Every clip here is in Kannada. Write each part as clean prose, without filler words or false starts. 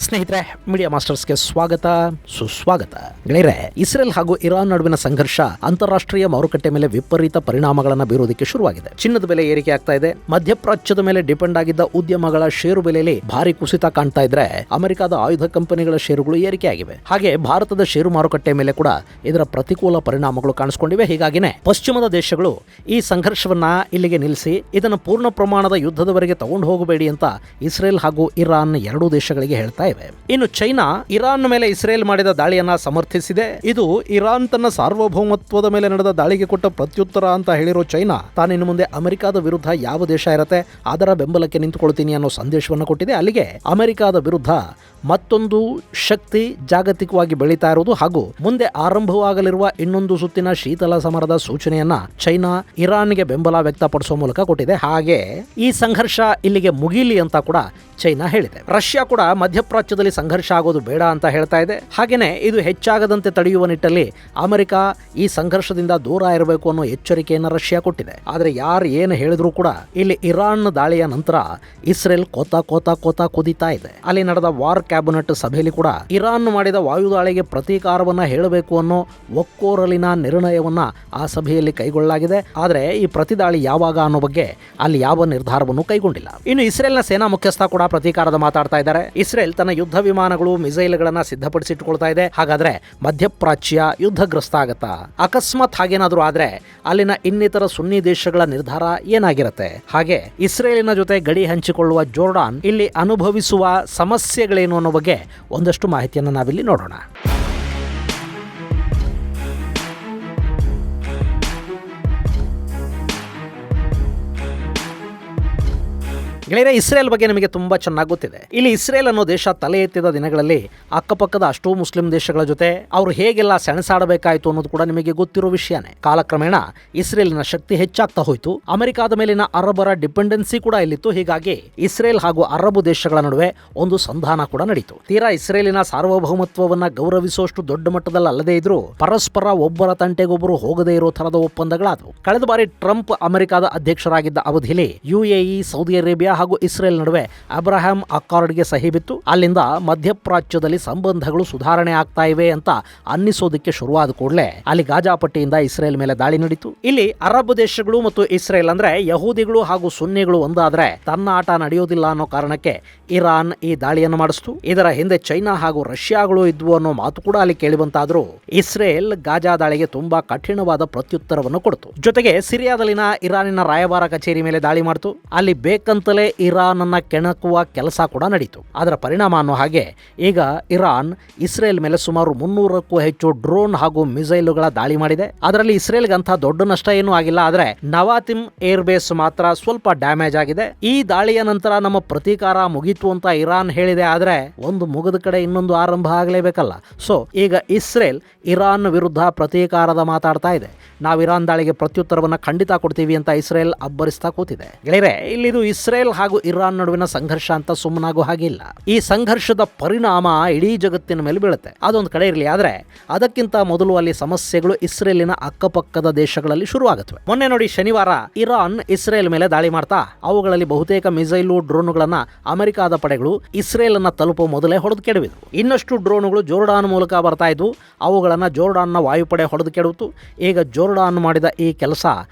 ಸ್ನೇಹಿತರೆ, ಮೀಡಿಯಾ ಮಾಸ್ಟರ್ಸ್ಗೆ ಸ್ವಾಗತ ಸುಸ್ವಾಗತ. ಗೆಳೆಯರೆ, ಇಸ್ರೇಲ್ ಹಾಗೂ ಇರಾನ್ ನಡುವಿನ ಸಂಘರ್ಷ ಅಂತಾರಾಷ್ಟ್ರೀಯ ಮಾರುಕಟ್ಟೆ ಮೇಲೆ ವಿಪರೀತ ಪರಿಣಾಮಗಳನ್ನು ಬೀರೋದಕ್ಕೆ ಶುರುವಾಗಿದೆ. ಚಿನ್ನದ ಬೆಲೆ ಏರಿಕೆ ಆಗ್ತಾ ಇದೆ. ಮಧ್ಯಪ್ರಾಚ್ಯದ ಮೇಲೆ ಡಿಪೆಂಡ್ ಆಗಿದ್ದ ಉದ್ಯಮಗಳ ಷೇರು ಬೆಲೆಯಲ್ಲಿ ಭಾರಿ ಕುಸಿತ ಕಾಣ್ತಾ ಇದ್ರೆ ಅಮೆರಿಕದ ಆಯುಧ ಕಂಪನಿಗಳ ಷೇರುಗಳು ಏರಿಕೆಯಾಗಿವೆ. ಹಾಗೆ ಭಾರತದ ಷೇರು ಮಾರುಕಟ್ಟೆ ಮೇಲೆ ಕೂಡ ಇದರ ಪ್ರತಿಕೂಲ ಪರಿಣಾಮಗಳು ಕಾಣಿಸಿಕೊಂಡಿವೆ. ಹೀಗಾಗಿನೇ ಪಶ್ಚಿಮದ ದೇಶಗಳು ಈ ಸಂಘರ್ಷವನ್ನ ಇಲ್ಲಿಗೆ ನಿಲ್ಲಿಸಿ ಇದನ್ನು ಪೂರ್ಣ ಪ್ರಮಾಣದ ಯುದ್ಧದವರೆಗೆ ತಗೊಂಡು ಹೋಗಬೇಡಿ ಅಂತ ಇಸ್ರೇಲ್ ಹಾಗೂ ಇರಾನ್ ಎರಡೂ ದೇಶಗಳಿಗೆ ಹೇಳ್ತಾ ಇವೆ. ಇನ್ನು ಚೈನಾ ಇರಾನ್ ಮೇಲೆ ಇಸ್ರೇಲ್ ಮಾಡಿದ ದಾಳಿಯನ್ನ ಸಮರ್ಥಿಸಿದೆ. ಇದು ಇರಾನ್ ತನ್ನ ಸಾರ್ವಭೌಮತ್ವದ ಮೇಲೆ ನಡೆದ ದಾಳಿಗೆ ಕೊಟ್ಟ ಪ್ರತ್ಯುತ್ತರ ಅಂತ ಹೇಳಿರೋ ಚೈನಾ ತಾನಿನ್ನು ಮುಂದೆ ಅಮೆರಿಕದ ವಿರುದ್ಧ ಯಾವ ದೇಶ ಇರತ್ತೆ ಅದರ ಬೆಂಬಲಕ್ಕೆ ನಿಂತುಕೊಳ್ತೀನಿ ಅನ್ನೋ ಸಂದೇಶವನ್ನು ಕೊಟ್ಟಿದೆ. ಅಲ್ಲಿಗೆ ಅಮೆರಿಕದ ವಿರುದ್ಧ ಮತ್ತೊಂದು ಶಕ್ತಿ ಜಾಗತಿಕವಾಗಿ ಬೆಳೀತಾ ಇರುವುದು ಹಾಗೂ ಮುಂದೆ ಆರಂಭವಾಗಲಿರುವ ಇನ್ನೊಂದು ಸುತ್ತಿನ ಶೀತಲ ಸಮರದ ಸೂಚನೆಯನ್ನ ಚೈನಾ ಇರಾನ್ಗೆ ಬೆಂಬಲ ವ್ಯಕ್ತಪಡಿಸುವ ಮೂಲಕ ಕೊಟ್ಟಿದೆ. ಹಾಗೆ ಈ ಸಂಘರ್ಷ ಇಲ್ಲಿಗೆ ಮುಗಿಲಿ ಅಂತ ಕೂಡ ಚೈನಾ ಹೇಳಿದೆ. ರಷ್ಯಾ ಕೂಡ ಮಧ್ಯಪ್ರಾಚ್ಯದಲ್ಲಿ ಸಂಘರ್ಷ ಆಗೋದು ಬೇಡ ಅಂತ ಹೇಳ್ತಾ ಇದೆ. ಹಾಗೇನೆ ಇದು ಹೆಚ್ಚಾಗದಂತೆ ತಡೆಯುವ ನಿಟ್ಟಲ್ಲಿ ಅಮೆರಿಕ ಈ ಸಂಘರ್ಷದಿಂದ ದೂರ ಇರಬೇಕು ಅನ್ನೋ ಎಚ್ಚರಿಕೆಯನ್ನು ರಷ್ಯಾ ಕೊಟ್ಟಿದೆ. ಆದರೆ ಯಾರು ಏನು ಹೇಳಿದ್ರು ಕೂಡ ಇಲ್ಲಿ ಇರಾನ್ ದಾಳಿಯ ನಂತರ ಇಸ್ರೇಲ್ ಕೋತ ಕುದೀತಾ ಇದೆ. ಅಲ್ಲಿ ನಡೆದ ವಾರ್ ಕ್ಯಾಬಿನೆಟ್ ಸಭೆಯಲ್ಲಿ ಕೂಡ ಇರಾನ್ ಮಾಡಿದ ವಾಯುದಾಳಿಗೆ ಪ್ರತೀಕಾರವನ್ನ ಹೇಳಬೇಕು ಅನ್ನೋ ಒಕ್ಕೋರಲಿನ ನಿರ್ಣಯವನ್ನ ಆ ಸಭೆಯಲ್ಲಿ ಕೈಗೊಳ್ಳಲಾಗಿದೆ. ಆದರೆ ಈ ಪ್ರತಿದಾಳಿ ಯಾವಾಗ ಅನ್ನೋ ಬಗ್ಗೆ ಅಲ್ಲಿ ಯಾವ ನಿರ್ಧಾರವನ್ನು ಕೈಗೊಂಡಿಲ್ಲ. ಇನ್ನು ಇಸ್ರೇಲ್ನ ಸೇನಾ ಮುಖ್ಯಸ್ಥ ಕೂಡ ಪ್ರತೀಕಾರದ ಮಾತಾಡ್ತಾ ಇದ್ದಾರೆ. ಇಸ್ರೇಲ್ ತನ್ನ ಯುದ್ಧ ವಿಮಾನಗಳು ಮಿಸೈಲ್ಗಳನ್ನ ಸಿದ್ಧಪಡಿಸಿಟ್ಟುಕೊಳ್ತಾ ಇದೆ. ಹಾಗಾದ್ರೆ ಮಧ್ಯಪ್ರಾಚ್ಯ ಯುದ್ಧಗ್ರಸ್ತ ಆಗತ್ತಾ? ಅಕಸ್ಮಾತ್ ಹಾಗೇನಾದ್ರೂ ಆದ್ರೆ ಅಲ್ಲಿನ ಇನ್ನಿತರ ಸುನ್ನಿ ದೇಶಗಳ ನಿರ್ಧಾರ ಏನಾಗಿರುತ್ತೆ? ಹಾಗೆ ಇಸ್ರೇಲಿನ ಜೊತೆ ಗಡಿ ಹಂಚಿಕೊಳ್ಳುವ ಜೋರ್ಡಾನ್ ಇಲ್ಲಿ ಅನುಭವಿಸುವ ಸಮಸ್ಯೆಗಳೇನು ಅನ್ನೋ ಬಗ್ಗೆ ಒಂದಷ್ಟು ಮಾಹಿತಿಯನ್ನು ನಾವಿಲ್ಲಿ ನೋಡೋಣ. ಗೆಳೆಯರೆ, ಇಸ್ರೇಲ್ ಬಗ್ಗೆ ನಿಮಗೆ ತುಂಬಾ ಚೆನ್ನಾಗಿ ಗೊತ್ತಿದೆ. ಇಲ್ಲಿ ಇಸ್ರೇಲ್ ಅನ್ನೋ ದೇಶ ತಲೆ ಎತ್ತಿದ ದಿನಗಳಲ್ಲಿ ಅಕ್ಕಪಕ್ಕದ ಅಷ್ಟೋ ಮುಸ್ಲಿಂ ದೇಶಗಳ ಜೊತೆ ಅವರು ಹೇಗೆಲ್ಲ ಸೆಣಸಾಡಬೇಕಾಯಿತು ಅನ್ನೋದು ಕೂಡ ನಿಮಗೆ ಗೊತ್ತಿರೋ ವಿಷಯನೇ. ಕಾಲಕ್ರಮೇಣ ಇಸ್ರೇಲಿನ ಶಕ್ತಿ ಹೆಚ್ಚಾಗ್ತಾ ಹೋಯಿತು. ಅಮೆರಿಕದ ಮೇಲಿನ ಅರಬರ ಡಿಪೆಂಡೆನ್ಸಿ ಕೂಡ ಇಲ್ಲಿತ್ತು. ಹೀಗಾಗಿ ಇಸ್ರೇಲ್ ಹಾಗೂ ಅರಬ್ ದೇಶಗಳ ನಡುವೆ ಒಂದು ಸಂಧಾನ ಕೂಡ ನಡೀತು. ತೀರಾ ಇಸ್ರೇಲಿನ ಸಾರ್ವಭೌಮತ್ವವನ್ನ ಗೌರವಿಸುವಷ್ಟು ದೊಡ್ಡ ಮಟ್ಟದಲ್ಲಿ ಅಲ್ಲದೇ ಇದ್ರೂ ಪರಸ್ಪರ ಒಬ್ಬರ ತಂಟೆಗೊಬ್ಬರು ಹೋಗದೇ ಇರೋ ತರಹದ ಒಪ್ಪಂದಗಳಾದವು. ಕಳೆದ ಬಾರಿ ಟ್ರಂಪ್ ಅಮೆರಿಕದ ಅಧ್ಯಕ್ಷರಾಗಿದ್ದ ಅವಧಿಯಲ್ಲಿ UAE, ಸೌದಿ ಅರೇಬಿಯಾ ಹಾಗೂ ಇಸ್ರೇಲ್ ನಡುವೆ ಅಬ್ರಹಾಂ ಅಕಾರ್ಡ್ಗೆ ಸಹಿ ಬಿತ್ತು. ಅಲ್ಲಿಂದ ಮಧ್ಯಪ್ರಾಚ್ಯದಲ್ಲಿ ಸಂಬಂಧಗಳು ಸುಧಾರಣೆ ಆಗ್ತಾ ಇವೆ ಅಂತ ಅನ್ನಿಸೋದಕ್ಕೆ ಶುರುವಾದ ಕೂಡಲೇ ಅಲ್ಲಿ ಗಾಜಾ ಪಟ್ಟಿಯಿಂದ ಇಸ್ರೇಲ್ ಮೇಲೆ ದಾಳಿ ನಡೀತು. ಇಲ್ಲಿ ಅರಬ್ ದೇಶಗಳು ಮತ್ತು ಇಸ್ರೇಲ್ ಅಂದ್ರೆ ಯಹೂದಿಗಳು ಹಾಗೂ ಸುನ್ನಿಗಳು ಒಂದಾದ್ರೆ ತನ್ನ ಆಟ ನಡೆಯೋದಿಲ್ಲ ಅನ್ನೋ ಕಾರಣಕ್ಕೆ ಇರಾನ್ ಈ ದಾಳಿಯನ್ನು ಮಾಡಿಸ್ತು. ಇದರ ಹಿಂದೆ ಚೈನಾ ಹಾಗೂ ರಷ್ಯಾಗಳು ಇದ್ವು ಅನ್ನೋ ಮಾತು ಕೂಡ ಅಲ್ಲಿ ಕೇಳಿಬಂತಾದ್ರೂ ಇಸ್ರೇಲ್ ಗಾಜಾ ದಾಳಿಗೆ ತುಂಬಾ ಕಠಿಣವಾದ ಪ್ರತ್ಯುತ್ತರವನ್ನು ಕೊಡ್ತು. ಜೊತೆಗೆ ಸಿರಿಯಾದಲ್ಲಿನ ಇರಾನಿನ ರಾಯಭಾರ ಕಚೇರಿ ಮೇಲೆ ದಾಳಿ ಮಾಡಿತು. ಅಲ್ಲಿ ಬೇಕಂತಲೇ ಇರಾನ್ ಅನ್ನ ಕೆಣಕುವ ಕೆಲಸ ಕೂಡ ನಡೀತು. ಅದರ ಪರಿಣಾಮ ಅನ್ನೋ ಹಾಗೆ ಈಗ ಇರಾನ್ ಇಸ್ರೇಲ್ ಮೇಲೆ ಸುಮಾರು 300ಕ್ಕೂ ಹೆಚ್ಚು ಡ್ರೋನ್ ಹಾಗೂ ಮಿಸೈಲುಗಳ ದಾಳಿ ಮಾಡಿದೆ. ಅದರಲ್ಲಿ ಇಸ್ರೇಲ್ಗೆ ಅಂತ ದೊಡ್ಡ ನಷ್ಟ ಏನೂ ಆಗಿಲ್ಲ. ಆದ್ರೆ ನವಾತಿಮ್ ಏರ್ ಬೇಸ್ ಮಾತ್ರ ಸ್ವಲ್ಪ ಡ್ಯಾಮೇಜ್ ಆಗಿದೆ. ಈ ದಾಳಿಯ ನಂತರ ನಮ್ಮ ಪ್ರತೀಕಾರ ಮುಗೀತು ಅಂತ ಇರಾನ್ ಹೇಳಿದೆ. ಆದ್ರೆ ಒಂದು ಮುಗಿದ ಕಡೆ ಇನ್ನೊಂದು ಆರಂಭ ಆಗಲೇಬೇಕಲ್ಲ. ಸೊ ಈಗ ಇಸ್ರೇಲ್ ಇರಾನ್ ವಿರುದ್ಧ ಪ್ರತೀಕಾರದ ಮಾತಾಡ್ತಾ ಇದೆ. ನಾವು ಇರಾನ್ ದಾಳಿಗೆ ಪ್ರತ್ಯುತ್ತರವನ್ನ ಖಂಡಿತ ಕೊಡ್ತೀವಿ ಅಂತ ಇಸ್ರೇಲ್ ಅಬ್ಬರಿಸ್ತಾ ಕೂತಿದೆ. ಗೆಳೆಯರೆ, ಇಲ್ಲಿದು ಇಸ್ರೇಲ್ ಹಾಗೂ ಇರಾನ್ ನಡುವಿನ ಸಂಘರ್ಷ ಅಂತ ಸುಮ್ಮನಾಗೋ ಹಾಗಿಲ್ಲ. ಈ ಸಂಘರ್ಷದ ಪರಿಣಾಮ ಇಡೀ ಜಗತ್ತಿನ ಮೇಲೆ ಬೀಳುತ್ತೆ. ಅದೊಂದು ಕಡೆ ಇರಲಿ. ಆದ್ರೆ ಅದಕ್ಕಿಂತ ಮೊದಲು ಅಲ್ಲಿ ಸಮಸ್ಯೆಗಳು ಇಸ್ರೇಲಿನ ಅಕ್ಕಪಕ್ಕದ ದೇಶಗಳಲ್ಲಿ ಶುರುವಾಗುತ್ತವೆ. ಮೊನ್ನೆ ನೋಡಿ, ಶನಿವಾರ ಇರಾನ್ ಇಸ್ರೇಲ್ ಮೇಲೆ ದಾಳಿ ಮಾಡ್ತಾ ಅವುಗಳಲ್ಲಿ ಬಹುತೇಕ ಮಿಸೈಲು ಡ್ರೋನ್ಗಳನ್ನ ಅಮೆರಿಕದ ಪಡೆಗಳು ಇಸ್ರೇಲ್ ಅನ್ನ ತಲುಪುವ ಮೊದಲೇ ಹೊಡೆದು ಕೆಡವಿದ್ವು. ಇನ್ನಷ್ಟು ಡ್ರೋನ್ಗಳು ಜೋರ್ಡಾನ್ ಮೂಲಕ ಬರ್ತಾ ಇದ್ವು. ಅವುಗಳನ್ನ ಜೋರ್ಡಾನ್ನ ವಾಯುಪಡೆ ಹೊಡೆದು ಕೆಡವಿತು. ಈಗ ಜೋರ್ಡಾನ್ ಮಾಡಿದ ಈ ಕೆಲಸ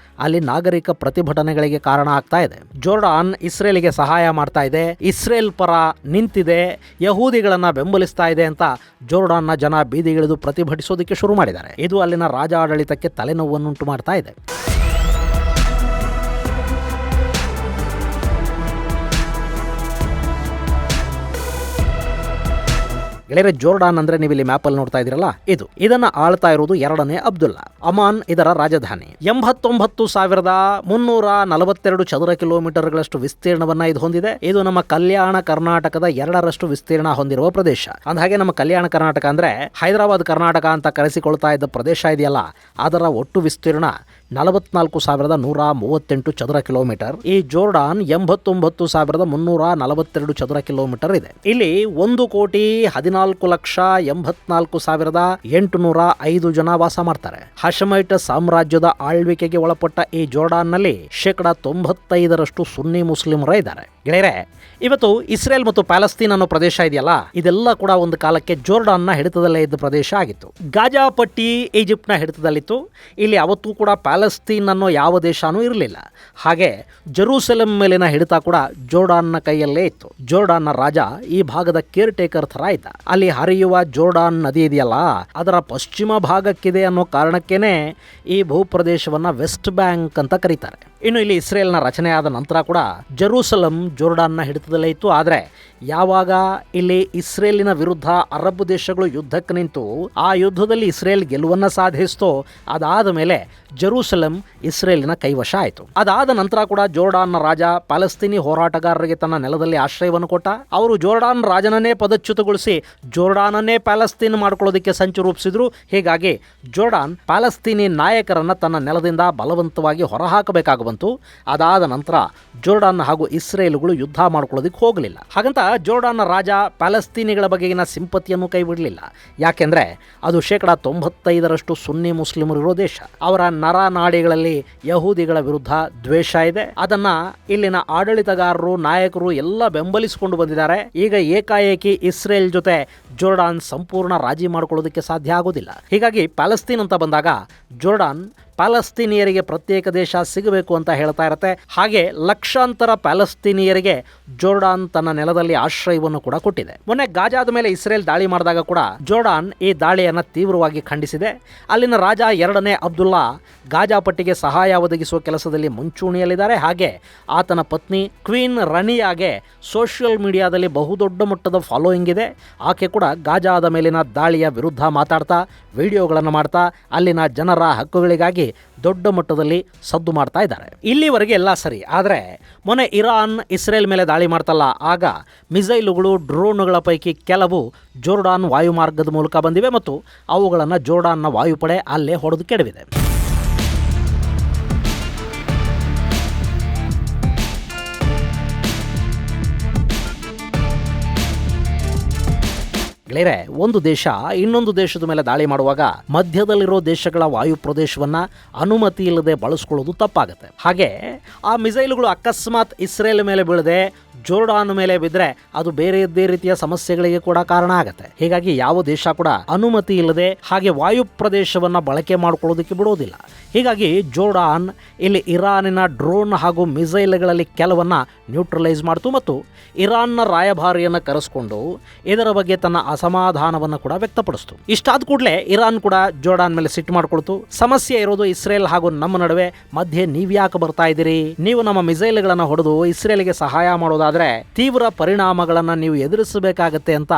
ಅಲ್ಲಿ ನಾಗರಿಕ ಪ್ರತಿಭಟನೆಗಳಿಗೆ ಕಾರಣ ಆಗ್ತಾ ಇದೆ. ಜೋರ್ಡಾನ್ ಇಸ್ರೇಲಿಗೆ ಸಹಾಯ ಮಾಡ್ತಾ ಇದೆ, ಇಸ್ರೇಲ್ ಪರ ನಿಂತಿದೆ, ಯಹೂದಿಗಳನ್ನ ಬೆಂಬಲಿಸ್ತಾ ಇದೆ ಅಂತ ಜೋರ್ಡಾನ್ನ ಜನ ಬೀದಿಗಿಳಿದು ಪ್ರತಿಭಟಿಸೋದಕ್ಕೆ ಶುರು ಮಾಡಿದ್ದಾರೆ. ಇದು ಅಲ್ಲಿನ ರಾಜಾಡಳಿತಕ್ಕೆ ತಲೆನೋವನ್ನುಂಟು ಮಾಡ್ತಾ ಇದೆ. ಗೆಳೆಯರೆ, ಜೋರ್ಡಾನ್ ಅಂದ್ರೆ ನೀವು ಇಲ್ಲಿ ಮ್ಯಾಪ್ ಅಲ್ಲಿ ನೋಡ್ತಾ ಇದ್ದೀರಲ್ಲ, ಇದನ್ನ ಆಳ್ತಾ ಇರೋದು 2ನೇ ಅಬ್ದುಲ್ಲಾ. ಅಮಾನ್ ಇದರ ರಾಜಧಾನಿ. 89,342 ಚದರ ಕಿಲೋಮೀಟರ್ಗಳಷ್ಟು ವಿಸ್ತೀರ್ಣವನ್ನ ಇದು ಹೊಂದಿದೆ. ಇದು ನಮ್ಮ ಕಲ್ಯಾಣ ಕರ್ನಾಟಕದ 2ರಷ್ಟು ವಿಸ್ತೀರ್ಣ ಹೊಂದಿರುವ ಪ್ರದೇಶ. ಅಂದಹಾಗೆ ನಮ್ಮ ಕಲ್ಯಾಣ ಕರ್ನಾಟಕ ಅಂದ್ರೆ ಹೈದರಾಬಾದ್ ಕರ್ನಾಟಕ ಅಂತ ಕರೆಸಿಕೊಳ್ತಾ ಇದ್ದ ಪ್ರದೇಶ ಇದೆಯಲ್ಲ, ಅದರ ಒಟ್ಟು ವಿಸ್ತೀರ್ಣ 44,138 ಚದರ ಕಿಲೋಮೀಟರ್. ಈ ಜೋರ್ಡಾನ್ 89,342 ಚದರ ಕಿಲೋಮೀಟರ್ ಇದೆ. ಇಲ್ಲಿ 1,14,84,805 ಜನ ವಾಸ ಮಾಡ್ತಾರೆ. ಹಶಮೈಟ್ ಸಾಮ್ರಾಜ್ಯದ ಆಳ್ವಿಕೆಗೆ ಒಳಪಟ್ಟ ಈ ಜೋರ್ಡಾನ್ ನಲ್ಲಿ 95% ಸುನ್ನಿ ಮುಸ್ಲಿಮರ ಇದ್ದಾರೆ. ಗೆಳೆಯರೆ, ಇವತ್ತು ಇಸ್ರೇಲ್ ಮತ್ತು ಪ್ಯಾಲೆಸ್ತೀನ್ ಅನ್ನೋ ಪ್ರದೇಶ ಇದೆಯಲ್ಲ, ಇದೆಲ್ಲ ಕೂಡ ಒಂದು ಕಾಲಕ್ಕೆ ಜೋರ್ಡಾನ್ನ ಹಿಡಿತದಲ್ಲೇ ಇದ್ದ ಪ್ರದೇಶ ಆಗಿತ್ತು. ಗಾಜಾ ಪಟ್ಟಿ ಈಜಿಪ್ಟ್ನ ಹಿಡಿತದಲ್ಲಿತ್ತು. ಇಲ್ಲಿ ಅವತ್ತೂ ಕೂಡ ಪ್ಯಾಲೆಸ್ತೀನ್ ಅನ್ನೋ ಯಾವ ದೇಶನೂ ಇರಲಿಲ್ಲ. ಹಾಗೆ ಜೆರೂಸಲೆಂ ಮೇಲಿನ ಹಿಡಿತ ಕೂಡ ಜೋರ್ಡಾನ್ನ ಕೈಯಲ್ಲೇ ಇತ್ತು. ಜೋರ್ಡಾನ್ನ ರಾಜ ಈ ಭಾಗದ ಕೇರ್ ಟೇಕರ್ ಥರ ಇದ್ದ. ಅಲ್ಲಿ ಹರಿಯುವ ಜೋರ್ಡಾನ್ ನದಿ ಇದೆಯಲ್ಲ, ಅದರ ಪಶ್ಚಿಮ ಭಾಗಕ್ಕಿದೆ ಅನ್ನೋ ಕಾರಣಕ್ಕೇನೆ ಈ ಭೂಪ್ರದೇಶವನ್ನ ವೆಸ್ಟ್ ಬ್ಯಾಂಕ್ ಅಂತ ಕರೀತಾರೆ. ಇನ್ನು ಇಲ್ಲಿ ಇಸ್ರೇಲ್ನ ರಚನೆ ಆದ ನಂತರ ಕೂಡ ಜೆರೂಸಲಂ ಜೋರ್ಡಾನ್ನ ಹಿಡಿತದಲ್ಲೇ ಇತ್ತು. ಆದರೆ ಯಾವಾಗ ಇಲ್ಲಿ ಇಸ್ರೇಲಿನ ವಿರುದ್ಧ ಅರಬ್ ದೇಶಗಳು ಯುದ್ಧಕ್ಕೆ ನಿಂತು ಆ ಯುದ್ಧದಲ್ಲಿ ಇಸ್ರೇಲ್ ಗೆಲುವನ್ನು ಸಾಧಿಸಿತೋ, ಅದಾದ ಮೇಲೆ ಜೆರೂಸಲಂ ಇಸ್ರೇಲಿನ ಕೈವಶ ಆಯಿತು. ಅದಾದ ನಂತರ ಕೂಡ ಜೋರ್ಡಾನ್ನ ರಾಜ ಪ್ಯಾಲೆಸ್ತೀನಿ ಹೋರಾಟಗಾರರಿಗೆ ತನ್ನ ನೆಲದಲ್ಲಿ ಆಶ್ರಯವನ್ನು ಕೊಟ್ಟ. ಅವರು ಜೋರ್ಡಾನ್ ರಾಜನನ್ನೇ ಪದಚ್ಯುತಗೊಳಿಸಿ ಜೋರ್ಡಾನನ್ನೇ ಪ್ಯಾಲೆಸ್ತೀನ್ ಮಾಡ್ಕೊಳ್ಳೋದಕ್ಕೆ ಸಂಚು ರೂಪಿಸಿದ್ರು. ಹೀಗಾಗಿ ಜೋರ್ಡಾನ್ ಪ್ಯಾಲೆಸ್ತೀನಿ ನಾಯಕರನ್ನ ತನ್ನ ನೆಲದಿಂದ ಬಲವಂತವಾಗಿ ಹೊರಹಾಕಬೇಕಾಗಿ ಬಂತು. ಅದಾದ ನಂತರ ಜೋರ್ಡಾನ್ ಹಾಗೂ ಇಸ್ರೇಲ್ಗಳು ಯುದ್ಧ ಮಾಡ್ಕೊಳ್ಳೋದಕ್ಕೆ ಹೋಗಲಿಲ್ಲ. ಹಾಗಂತ ಜೋರ್ಡಾನ್ನ ರಾಜ ಪ್ಯಾಲೆಸ್ತೀನಿಗಳ ಬಗೆಗಿನ ಸಿಂಪತಿಯನ್ನು ಕೈ ಬಿಡಲಿಲ್ಲ. ಯಾಕೆಂದ್ರೆ ಅದು 95% ಸುನ್ನಿ ಮುಸ್ಲಿಮರು ಇರೋ ದೇಶ. ಅವರ ನರನಾಡಿಗಳಲ್ಲಿ ಯಹೂದಿಗಳ ವಿರುದ್ಧ ದ್ವೇಷ ಇದೆ. ಅದನ್ನ ಇಲ್ಲಿನ ಆಡಳಿತಗಾರರು, ನಾಯಕರು ಎಲ್ಲ ಬೆಂಬಲಿಸಿಕೊಂಡು ಬಂದಿದ್ದಾರೆ. ಈಗ ಏಕಾಏಕಿ ಇಸ್ರೇಲ್ ಜೊತೆ ಜೋರ್ಡಾನ್ ಸಂಪೂರ್ಣ ರಾಜಿ ಮಾಡ್ಕೊಳ್ಳೋದಕ್ಕೆ ಸಾಧ್ಯ ಆಗೋದಿಲ್ಲ. ಹೀಗಾಗಿ ಪ್ಯಾಲೆಸ್ತೀನ್ ಅಂತ ಬಂದಾಗ ಜೋರ್ಡಾನ್ ಪ್ಯಾಲೆಸ್ತೀನಿಯರಿಗೆ ಪ್ರತ್ಯೇಕ ದೇಶ ಸಿಗಬೇಕು ಅಂತ ಹೇಳ್ತಾ ಇರುತ್ತೆ. ಹಾಗೆ ಲಕ್ಷಾಂತರ ಪ್ಯಾಲೆಸ್ತೀನಿಯರಿಗೆ ಜೋರ್ಡಾನ್ ತನ್ನ ನೆಲದಲ್ಲಿ ಆಶ್ರಯವನ್ನು ಕೂಡ ಕೊಟ್ಟಿದೆ. ಮೊನ್ನೆ ಗಾಜಾದ ಮೇಲೆ ಇಸ್ರೇಲ್ ದಾಳಿ ಮಾಡಿದಾಗ ಕೂಡ ಜೋರ್ಡಾನ್ ಈ ದಾಳಿಯನ್ನು ತೀವ್ರವಾಗಿ ಖಂಡಿಸಿದೆ. ಅಲ್ಲಿನ ರಾಜ 2ನೇ ಅಬ್ದುಲ್ಲಾ ಗಾಜಾ ಪಟ್ಟಿಗೆ ಸಹಾಯ ಒದಗಿಸುವ ಕೆಲಸದಲ್ಲಿ ಮುಂಚೂಣಿಯಲ್ಲಿದ್ದಾರೆ. ಹಾಗೆ ಆತನ ಪತ್ನಿ ಕ್ವೀನ್ ರನಿಯಾಗೆ ಸೋಷಿಯಲ್ ಮೀಡಿಯಾದಲ್ಲಿ ಬಹುದೊಡ್ಡ ಮಟ್ಟದ ಫಾಲೋಯಿಂಗ್ ಇದೆ. ಆಕೆ ಕೂಡ ಗಾಜಾದ ಮೇಲಿನ ದಾಳಿಯ ವಿರುದ್ಧ ಮಾತಾಡ್ತಾ ವಿಡಿಯೋಗಳನ್ನು ಮಾಡ್ತಾ ಅಲ್ಲಿನ ಜನರ ಹಕ್ಕುಗಳಿಗಾಗಿ ದೊಡ್ಡ ಮಟ್ಟದಲ್ಲಿ ಸದ್ದು ಮಾಡ್ತಾ ಇದ್ದಾರೆ. ಇಲ್ಲಿವರೆಗೆ ಎಲ್ಲ ಸರಿ. ಆದರೆ ಮೊನ್ನೆ ಇರಾನ್ ಇಸ್ರೇಲ್ ಮೇಲೆ ದಾಳಿ ಮಾಡ್ತಲ್ಲ, ಆಗ ಮಿಸೈಲುಗಳು, ಡ್ರೋನ್ಗಳ ಪೈಕಿ ಕೆಲವು ಜೋರ್ಡಾನ್ ವಾಯುಮಾರ್ಗದ ಮೂಲಕ ಬಂದಿವೆ ಮತ್ತು ಅವುಗಳನ್ನು ಜೋರ್ಡಾನ್ನ ವಾಯುಪಡೆ ಅಲ್ಲೇ ಹೊಡೆದು ಕೆಡವಿದೆ. ಗೆಳೆಯರೆ, ಒಂದು ದೇಶ ಇನ್ನೊಂದು ದೇಶದ ಮೇಲೆ ದಾಳಿ ಮಾಡುವಾಗ ಮಧ್ಯದಲ್ಲಿರೋ ದೇಶಗಳ ವಾಯು ಪ್ರದೇಶವನ್ನ ಅನುಮತಿ ಇಲ್ಲದೆ ಬಳಸ್ಕೊಳ್ಳೋದು ತಪ್ಪಾಗುತ್ತೆ. ಹಾಗೆ ಆ ಮಿಸೈಲ್ಗಳು ಅಕಸ್ಮಾತ್ ಇಸ್ರೇಲ್ ಮೇಲೆ ಬೀಳದೆ ಜೋರ್ಡಾನ್ ಮೇಲೆ ಬಿದ್ದರೆ ಅದು ಬೇರೆಯದೇ ರೀತಿಯ ಸಮಸ್ಯೆಗಳಿಗೆ ಕೂಡ ಕಾರಣ ಆಗುತ್ತೆ. ಹೀಗಾಗಿ ಯಾವ ದೇಶ ಕೂಡ ಅನುಮತಿ ಇಲ್ಲದೆ ಹಾಗೆ ವಾಯು ಪ್ರದೇಶವನ್ನ ಬಳಕೆ ಮಾಡ್ಕೊಳ್ಳೋದಕ್ಕೆ ಬಿಡೋದಿಲ್ಲ. ಹೀಗಾಗಿ ಜೋರ್ಡಾನ್ ಇಲ್ಲಿ ಇರಾನಿನ ಡ್ರೋನ್ ಹಾಗೂ ಮಿಸೈಲ್ಗಳಲ್ಲಿ ಕೆಲವನ್ನ ನ್ಯೂಟ್ರಲೈಸ್ ಮಾಡ್ತು ಮತ್ತು ಇರಾನ್ನ ರಾಯಭಾರಿಯನ್ನು ಕರೆಸ್ಕೊಂಡು ಇದರ ಬಗ್ಗೆ ತನ್ನ ಅಸಮಾಧಾನವನ್ನು ಕೂಡ ವ್ಯಕ್ತಪಡಿಸ್ತು. ಇಷ್ಟಾದ ಕೂಡಲೇ ಇರಾನ್ ಕೂಡ ಜೋರ್ಡಾನ್ ಮೇಲೆ ಸಿಟ್ಟು ಮಾಡ್ಕೊಳ್ತು. ಸಮಸ್ಯೆ ಇರೋದು ಇಸ್ರೇಲ್ ಹಾಗೂ ನಮ್ಮ ನಡುವೆ, ಮಧ್ಯೆ ನೀವ್ಯಾಕೆ ಬರ್ತಾ ಇದ್ದೀರಿ? ನೀವು ನಮ್ಮ ಮಿಸೈಲ್ಗಳನ್ನು ಹೊಡೆದು ಇಸ್ರೇಲ್ಗೆ ಸಹಾಯ ಮಾಡೋದಾದ್ರೆ ತೀವ್ರ ಪರಿಣಾಮಗಳನ್ನು ನೀವು ಎದುರಿಸಬೇಕಾಗತ್ತೆ ಅಂತ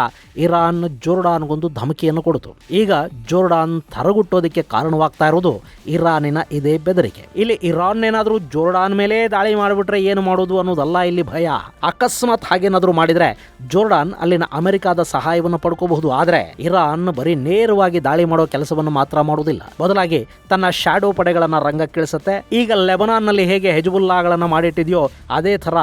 ಇರಾನ್ ಜೋರ್ಡಾನ್ಗೊಂದು ಧಮಕಿಯನ್ನು ಕೊಡ್ತು. ಈಗ ಜೋರ್ಡಾನ್ ತರಗುಟ್ಟೋದಕ್ಕೆ ಕಾರಣವಾಗ್ತಾ ಇರೋದು ಇರಾನಿನ ಇದೇ ಬೆದರಿಕೆ. ಇಲ್ಲಿ ಇರಾನ್ ಏನಾದ್ರೂ ಜೋರ್ಡಾನ್ ಮೇಲೆ ದಾಳಿ ಮಾಡಿಬಿಟ್ರೆ ಏನು ಮಾಡೋದು ಅನ್ನೋದಲ್ಲ ಇಲ್ಲಿ ಭಯ. ಅಕಸ್ಮಾತ್ ಹಾಗೇನಾದ್ರೂ ಮಾಡಿದ್ರೆ ಜೋರ್ಡಾನ್ ಅಲ್ಲಿನ ಅಮೆರಿಕಾದ ಸಹಾಯವನ್ನು ಪಡ್ಕೋಬಹುದು. ಆದ್ರೆ ಇರಾನ್ ಬರೀ ನೇರವಾಗಿ ದಾಳಿ ಮಾಡೋ ಕೆಲಸವನ್ನು ಮಾತ್ರ ಮಾಡುವುದಿಲ್ಲ, ಬದಲಾಗಿ ತನ್ನ ಶಾಡೋ ಪಡೆಗಳನ್ನ ರಂಗಕ್ಕಿಳಿಸುತ್ತೆ. ಈಗ ಲೆಬನಾನ್ ನಲ್ಲಿ ಹೇಗೆ ಹೆಜ್ಬುಲ್ಲಾಗಳನ್ನ ಮಾಡಿಟ್ಟಿದೆಯೋ ಅದೇ ತರ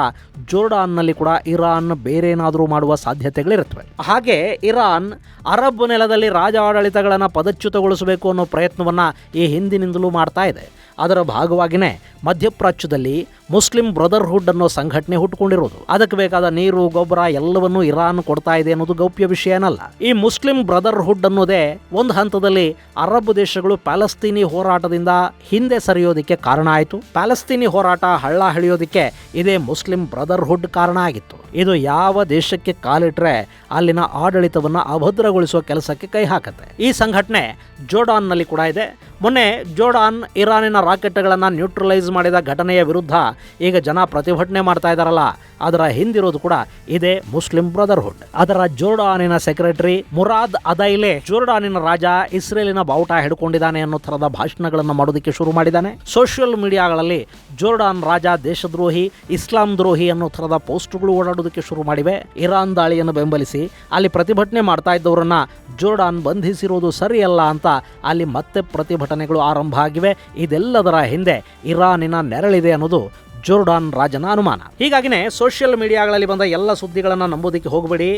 ಜೋರ್ಡಾನ್ ನಲ್ಲಿ ಕೂಡ ಇರಾನ್ ಬೇರೇನಾದ್ರೂ ಮಾಡುವ ಸಾಧ್ಯತೆಗಳಿರುತ್ತವೆ. ಹಾಗೆ ಇರಾನ್ ಅರಬ್ ನೆಲದಲ್ಲಿ ರಾಜ ಆಡಳಿತಗಳನ್ನು ಪದಚ್ಯುತಗೊಳಿಸಬೇಕು ಅನ್ನೋ ಪ್ರಯತ್ನವನ್ನ ಈ ಹಿಂದಿನಿಂದಲೂ ಮಾಡ್ತಾ ಇದೆ. ಅದರ ಭಾಗವಾಗಿನೇ ಮಧ್ಯಪ್ರಾಚ್ಯದಲ್ಲಿ ಮುಸ್ಲಿಂ ಬ್ರದರ್ಹುಡ್ ಅನ್ನೋ ಸಂಘಟನೆ ಹುಟ್ಟುಕೊಂಡಿರೋದು. ಅದಕ್ಕೆ ಬೇಕಾದ ನೀರು, ಗೊಬ್ಬರ ಎಲ್ಲವನ್ನೂ ಇರಾನ್ ಕೊಡ್ತಾ ಇದೆ ಅನ್ನೋದು ಗೌಪ್ಯ ವಿಷಯ ಏನಲ್ಲ. ಈ ಮುಸ್ಲಿಂ ಬ್ರದರ್ಹುಡ್ ಅನ್ನೋದೇ ಒಂದು ಹಂತದಲ್ಲಿ ಅರಬ್ ದೇಶಗಳು ಪ್ಯಾಲೆಸ್ತೀನಿ ಹೋರಾಟದಿಂದ ಹಿಂದೆ ಸರಿಯೋದಕ್ಕೆ ಕಾರಣ ಆಯಿತು. ಪ್ಯಾಲೆಸ್ತೀನಿ ಹೋರಾಟ ಹಳ್ಳ ಹಿಡಿಯೋದಕ್ಕೆ ಇದೇ ಮುಸ್ಲಿಂ ಬ್ರದರ್ಹುಡ್ ಕಾರಣ ಆಗಿತ್ತು. ಇದು ಯಾವ ದೇಶಕ್ಕೆ ಕಾಲಿಟ್ರೆ ಅಲ್ಲಿನ ಆಡಳಿತವನ್ನು ಅಭದ್ರಗೊಳಿಸುವ ಕೆಲಸಕ್ಕೆ ಕೈ ಹಾಕುತ್ತೆ. ಈ ಸಂಘಟನೆ ಜೋರ್ಡಾನ್ ನಲ್ಲಿ ಕೂಡ ಇದೆ. ಮೊನ್ನೆ ಜೋರ್ಡಾನ್ ಇರಾನಿನ ರಾಕೆಟ್ಗಳನ್ನು ನ್ಯೂಟ್ರಲೈಸ್ ಮಾಡಿದ ಘಟನೆಯ ವಿರುದ್ಧ ಈಗ ಜನ ಪ್ರತಿಭಟನೆ ಮಾಡ್ತಾ ಇದ್ದಾರಲ್ಲ, ಅದರ ಹಿಂದಿರೋದು ಕೂಡ ಇದೇ ಮುಸ್ಲಿಂ ಬ್ರದರ್ಹುಡ್. ಅದರ ಜೋರ್ಡಾನಿನ ಸೆಕ್ರೆಟರಿ ಮುರಾದ್ ಅದೈಲೆ ಜೋರ್ಡಾನಿನ ರಾಜ ಇಸ್ರೇಲಿನ ಬಾವುಟ ಹಿಡ್ಕೊಂಡಿದ್ದಾನೆ ಅನ್ನೋ ತರದ ಭಾಷಣಗಳನ್ನು ಮಾಡೋದಕ್ಕೆ ಶುರು ಮಾಡಿದ್ದಾನೆ. ಸೋಷಿಯಲ್ ಮೀಡಿಯಾಗಳಲ್ಲಿ ಜೋರ್ಡಾನ್ ರಾಜ ದೇಶದ್ರೋಹಿ, ಇಸ್ಲಾಂ ದ್ರೋಹಿ ಅನ್ನೋ ತರದ ಪೋಸ್ಟ್ಗಳು ಓಡಾಡೋದಕ್ಕೆ ಬೀಳೋದಕ್ಕೆ ಶುರು ಮಾಡಿವೆ. ಇರಾನ್ ದಾಳಿಯನ್ನು ಬೆಂಬಲಿಸಿ ಅಲ್ಲಿ ಪ್ರತಿಭಟನೆ ಮಾಡ್ತಾ ಇದ್ದವರನ್ನ ಜೋರ್ಡಾನ್ ಬಂಧಿಸಿರುವುದು ಸರಿಯಲ್ಲ ಅಂತ ಅಲ್ಲಿ ಮತ್ತೆ ಪ್ರತಿಭಟನೆಗಳು ಆರಂಭ ಆಗಿವೆ. ಇದೆಲ್ಲದರ ಹಿಂದೆ ಇರಾನಿನ ನೆರಳಿದೆ ಅನ್ನೋದು ಜೋರ್ಡಾನ್ ರಾಜನ ಅನುಮಾನ. ಹೀಗಾಗಿನೇ ಸೋಷಿಯಲ್ ಮೀಡಿಯಾಗಳಲ್ಲಿ ಬಂದ ಎಲ್ಲ ಸುದ್ದಿಗಳನ್ನು ನಂಬೋದಕ್ಕೆ ಹೋಗಬೇಡಿ.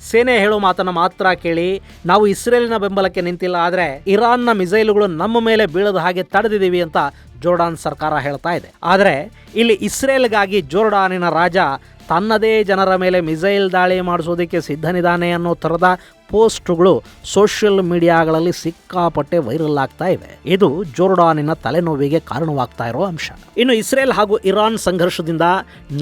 ಸೇನೆ ಹೇಳೋ ಮಾತನ್ನು ಮಾತ್ರ ಕೇಳಿ. ನಾವು ಇಸ್ರೇಲಿನ ಬೆಂಬಲಕ್ಕೆ ನಿಂತಿಲ್ಲ, ಆದರೆ ಇರಾನ್ನ ಮಿಸೈಲುಗಳು ನಮ್ಮ ಮೇಲೆ ಬೀಳದ ಹಾಗೆ ತಡೆದಿದ್ದೀವಿ ಅಂತ ಜೋರ್ಡಾನ್ ಸರ್ಕಾರ ಹೇಳ್ತಾ ಇದೆ. ಆದರೆ ಇಲ್ಲಿ ಇಸ್ರೇಲ್ಗಾಗಿ ಜೋರ್ಡಾನಿನ ರಾಜ ತನ್ನದೇ ಜನರ ಮೇಲೆ ಮಿಸೈಲ್ ದಾಳಿ ಮಾಡಿಸೋದಕ್ಕೆ ಸಿದ್ಧನಿದ್ದಾನೆ ಅನ್ನೋ ಥರದ ಪೋಸ್ಟ್ಗಳು ಸೋಷಿಯಲ್ ಮೀಡಿಯಾಗಳಲ್ಲಿ ಸಿಕ್ಕಾಪಟ್ಟೆ ವೈರಲ್ ಆಗ್ತಾ ಇವೆ. ಇದು ಜೋರ್ಡಾನಿನ ತಲೆನೋವಿಗೆ ಕಾರಣವಾಗ್ತಾ ಇರೋ ಅಂಶ. ಇನ್ನು ಇಸ್ರೇಲ್ ಹಾಗೂ ಇರಾನ್ ಸಂಘರ್ಷದಿಂದ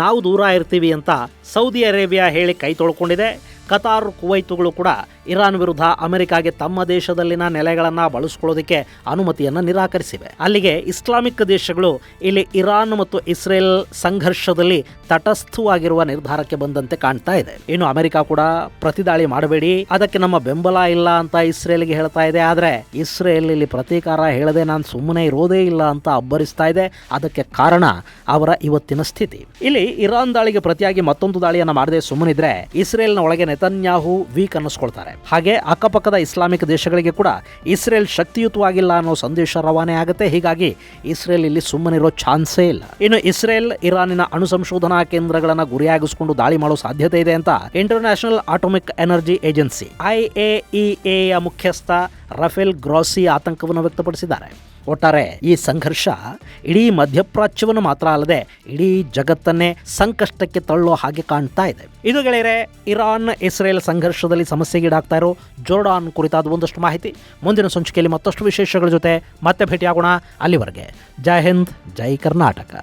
ನಾವು ದೂರ ಇರ್ತೀವಿ ಅಂತ ಸೌದಿ ಅರೇಬಿಯಾ ಹೇಳಿ ಕೈ ತೊಳ್ಕೊಂಡಿದೆ. ಕತಾರ್, ಕುವೈತುಗಳು ಕೂಡ ಇರಾನ್ ವಿರುದ್ಧ ಅಮೆರಿಕಾಗೆ ತಮ್ಮ ದೇಶದಲ್ಲಿನ ನೆಲೆಗಳನ್ನು ಬಳಸ್ಕೊಳ್ಳೋದಕ್ಕೆ ಅನುಮತಿಯನ್ನು ನಿರಾಕರಿಸಿವೆ. ಅಲ್ಲಿಗೆ ಇಸ್ಲಾಮಿಕ್ ದೇಶಗಳು ಇಲ್ಲಿ ಇರಾನ್ ಮತ್ತು ಇಸ್ರೇಲ್ ಸಂಘರ್ಷದಲ್ಲಿ ತಟಸ್ಥವಾಗಿರುವ ನಿರ್ಧಾರಕ್ಕೆ ಬಂದಂತೆ ಕಾಣ್ತಾ ಇದೆ. ಇನ್ನು ಅಮೆರಿಕ ಕೂಡ ಪ್ರತಿದಾಳಿ ಮಾಡಬೇಡಿ, ಅದಕ್ಕೆ ನಮ್ಮ ಬೆಂಬಲ ಇಲ್ಲ ಅಂತ ಇಸ್ರೇಲ್ಗೆ ಹೇಳ್ತಾ ಇದೆ. ಆದರೆ ಇಸ್ರೇಲ್ ಇಲ್ಲಿ ಪ್ರತೀಕಾರ ಹೇಳದೆ ನಾನು ಸುಮ್ಮನೆ ಇರೋದೇ ಇಲ್ಲ ಅಂತ ಅಬ್ಬರಿಸ್ತಾ ಇದೆ. ಅದಕ್ಕೆ ಕಾರಣ ಅವರ ಇವತ್ತಿನ ಸ್ಥಿತಿ. ಇಲ್ಲಿ ಇರಾನ್ ದಾಳಿಗೆ ಪ್ರತಿಯಾಗಿ ಮತ್ತೊಂದು ದಾಳಿಯನ್ನು ಮಾಡದೆ ಸುಮ್ಮನಿದ್ರೆ ಇಸ್ರೇಲ್ನ ಒಳಗೆ ನೆತನ್ಯಾಹು ವೀಕ್ ಅನ್ನಿಸ್ಕೊಳ್ತಾರೆ. ಹಾಗೆ ಅಕ್ಕಪಕ್ಕದ ಇಸ್ಲಾಮಿಕ್ ದೇಶಗಳಿಗೆ ಕೂಡ ಇಸ್ರೇಲ್ ಶಕ್ತಿಯುತವಾಗಿಲ್ಲ ಅನ್ನೋ ಸಂದೇಶ ರವಾನೆ ಆಗುತ್ತೆ. ಹೀಗಾಗಿ ಇಸ್ರೇಲ್ ಇಲ್ಲಿ ಸುಮ್ಮನಿರೋ ಚಾನ್ಸೇ ಇಲ್ಲ. ಇನ್ನು ಇಸ್ರೇಲ್ ಇರಾನಿನ ಅಣು ಸಂಶೋಧನಾ ಕೇಂದ್ರಗಳನ್ನು ಗುರಿಯಾಗಿಸಿಕೊಂಡು ದಾಳಿ ಮಾಡೋ ಸಾಧ್ಯತೆ ಇದೆ ಅಂತ international atomic energy agency IAEA ಮುಖ್ಯಸ್ಥ ರಫೇಲ್ ಗ್ರಾಸಿ ಆತಂಕವನ್ನು ವ್ಯಕ್ತಪಡಿಸಿದ್ದಾರೆ. ಒಟ್ಟಾರೆ ಈ ಸಂಘರ್ಷ ಇಡೀ ಮಧ್ಯಪ್ರಾಚ್ಯವನ್ನು ಮಾತ್ರ ಅಲ್ಲದೆ ಇಡೀ ಜಗತ್ತನ್ನೇ ಸಂಕಷ್ಟಕ್ಕೆ ತಳ್ಳೋ ಹಾಗೆ ಕಾಣ್ತಾ ಇದೆ. ಇದು ಗೆಳೆಯರೆ ಇರಾನ್ ಇಸ್ರೇಲ್ ಸಂಘರ್ಷದಲ್ಲಿ ಸಮಸ್ಯೆಗೀಡಾಗ್ತಾ ಇರೋ ಜೋರ್ಡಾನ್ ಕುರಿತಾದ ಒಂದಷ್ಟು ಮಾಹಿತಿ. ಮುಂದಿನ ಸಂಚಿಕೆಯಲ್ಲಿ ಮತ್ತಷ್ಟು ವಿಶೇಷಗಳ ಜೊತೆ ಮತ್ತೆ ಭೇಟಿಯಾಗೋಣ. ಅಲ್ಲಿವರೆಗೆ ಜೈ ಹಿಂದ್, ಜೈ ಕರ್ನಾಟಕ.